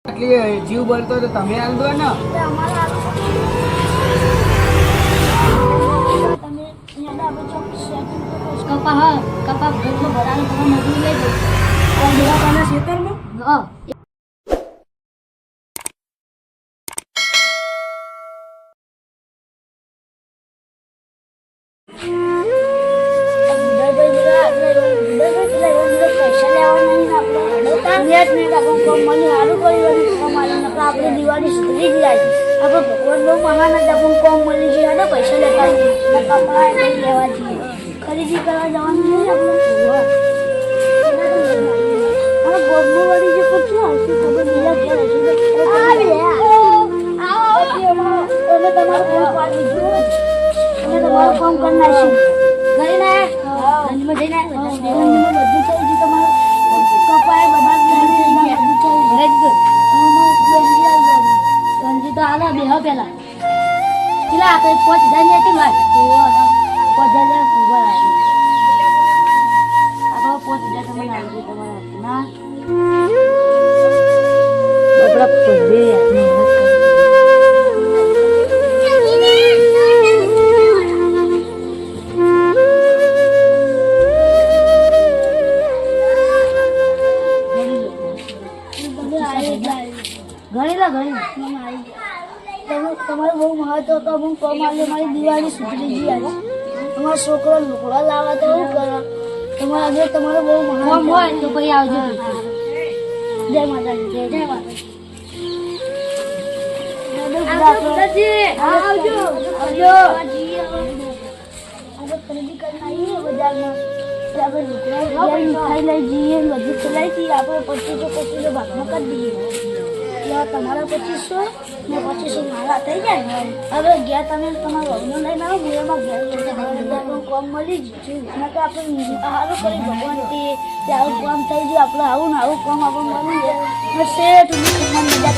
આટલી જીવ બળતો તો તમે હાલ દો ને. કપા ઘરમાં ભરાનું તમે મજૂરી લઈ જાઓ ખેતરમાં. હા આપણે દિવાળી સુધરી જ જાય. આપણે ભગવાન બહુ મહાન હતા, પણ કોમ મળી ગયા ને પૈસા લેતા કપડા લેવા જઈએ, ખરીદી કરવા જવાનું નહીં આપણે. ગોળનું વળી જે પૂછ્યું આવશે ખબર બીજા ક્યાં હશે અમે તમારું કામ પાડી દીધું. અમે તમારું કામ કરી નાખ્યું. ઘરે ના ગંજમાં જઈને બધું થઈ ગયું. તમારું કપાય બધા બધું થઈ ગયું. રંજી તો આલા બે પેલા પેલા આપણે 5000 ની હતી વાત 5000 ઉભા રાખી આપણે 5000 તમને આવી તમારા ના બબડા પદે ઘણીલા ઘણી તમારે બહુ મહત્વ તો હું કોમ આવ્યો. મારી દિવાળી સુધરી ગઈ આજે. તમારો છોકરો લુગડા લાવવા તો શું કરો તમારે આજે તમારો બહુ મહત્વ હોય તો ભાઈ આવજો. જય માતાજી. જય માતાજી. આવજો આપણે ખરીદી કરીને આવીએ બજારમાં. આપણે લુગડા મીઠાઈ લઈ જઈએ, બધું ખલાઈ જઈએ. આપણે 2500 ભાગમાં કરી દઈએ. તમારા 2500 ને 2500 મારા થઈ જાય. હવે ગયા તમે તમારા વહુને લઈને આવો. એમાં ઘેર કામ મળી જ ને તો આપણે સારું કરી ભગવાનથી આવું કામ થઈ ગયું. આપણે આવું ને આવું કામ આપણે મળી જાય. શેઠ મજા